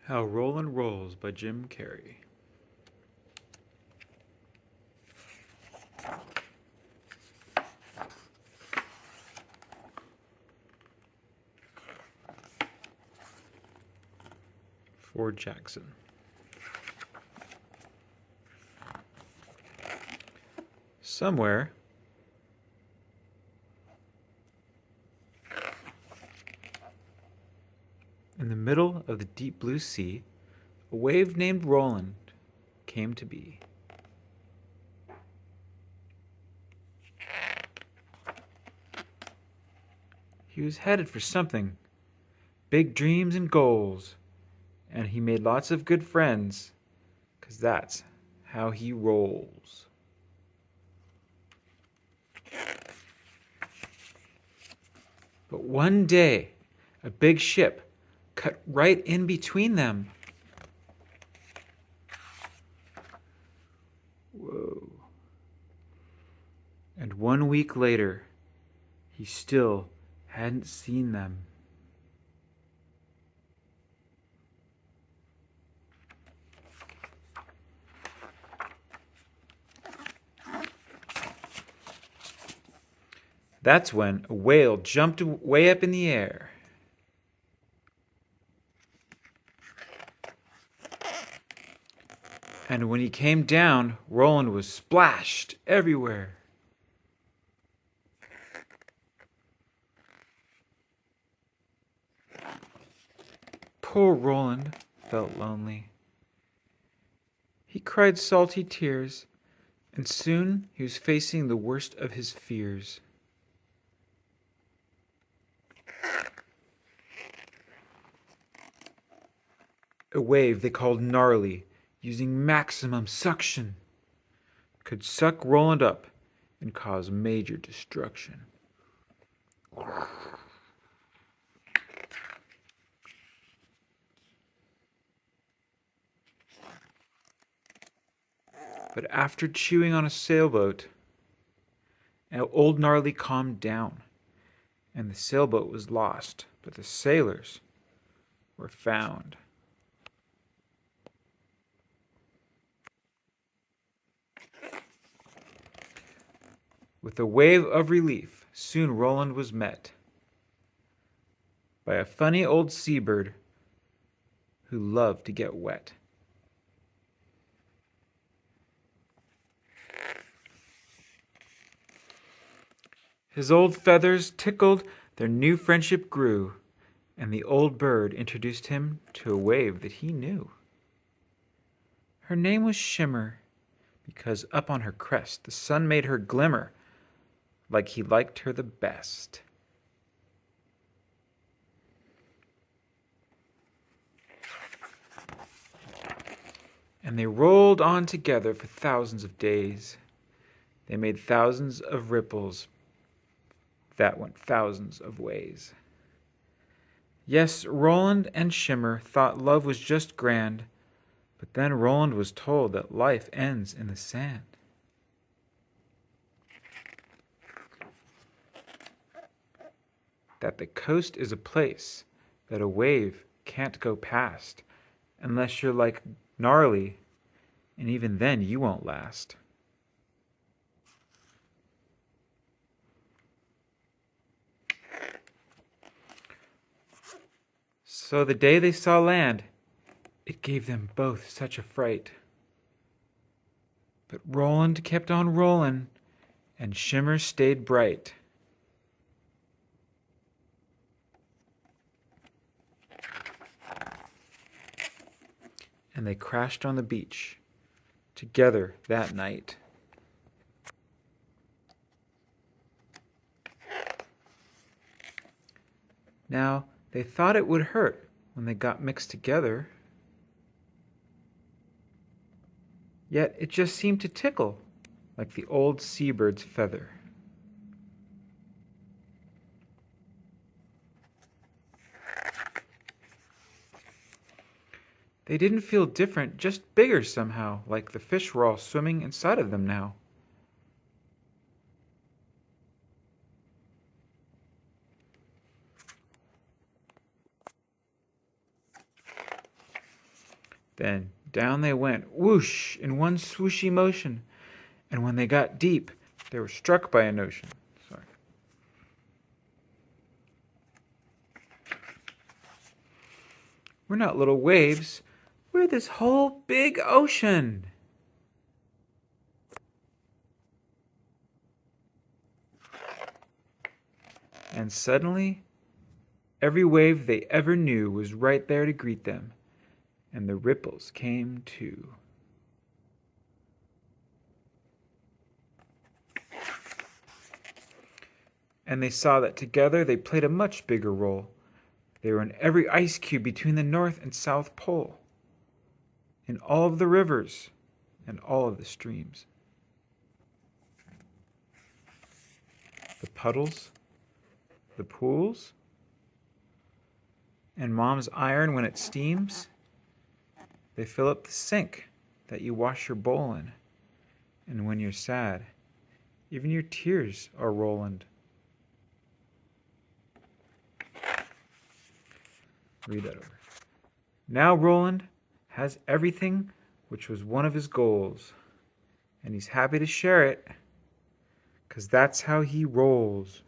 How Roland Rolls by Jim Carrey. Ford Jackson. Somewhere in the middle of the deep blue sea, a wave named Roland came to be. He was headed for something, big dreams and goals, and he made lots of good friends, 'cause that's how he rolls. But one day, a big ship cut right in between them. Whoa. And 1 week later, he still hadn't seen them. That's when a whale jumped way up in the air. And when he came down, Roland was splashed everywhere. Poor Roland felt lonely. He cried salty tears, and soon he was facing the worst of his fears. A wave they called gnarly, using maximum suction, could suck Roland up and cause major destruction. But after chewing on a sailboat, old Gnarly calmed down, and the sailboat was lost, but the sailors were found. With a wave of relief, soon Roland was met by a funny old seabird who loved to get wet. His old feathers tickled, their new friendship grew, and the old bird introduced him to a wave that he knew. Her name was Shimmer, because up on her crest the sun made her glimmer like he liked her the best. And they rolled on together for thousands of days. They made thousands of ripples that went thousands of ways. Yes, Roland and Shimmer thought love was just grand, but then Roland was told that life ends in the sand. That the coast is a place that a wave can't go past unless you're like Gnarly, and even then you won't last. So the day they saw land, it gave them both such a fright. But Roland kept on rollin', and Shimmer stayed bright. And they crashed on the beach together that night. Now, they thought it would hurt when they got mixed together. Yet it just seemed to tickle like the old seabird's feather. They didn't feel different, just bigger somehow, like the fish were all swimming inside of them now. Then down they went, whoosh, in one swooshy motion. And when they got deep, they were struck by an ocean. Sorry. We're not little waves. We're this whole big ocean. And suddenly, every wave they ever knew was right there to greet them, and the ripples came too. And they saw that together they played a much bigger role. They were in every ice cube between the North and South Pole, in all of the rivers and all of the streams. The puddles, the pools, and Mom's iron when it steams. They fill up the sink that you wash your bowl in. And when you're sad, even your tears are Roland. Read that over. Now Roland has everything which was one of his goals, and he's happy to share it, 'cause that's how he rolls.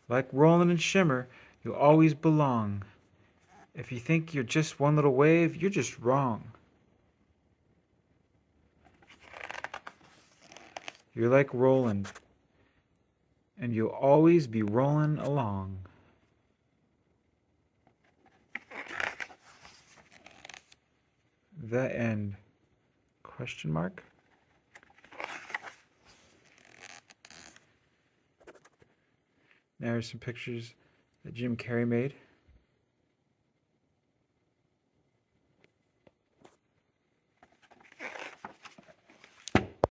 Like Roland and Shimmer, you'll always belong. If you think you're just one little wave, you're just wrong. You're like Roland, and you'll always be rolling along. The end. Question mark? Now here's some pictures that Jim Carrey made.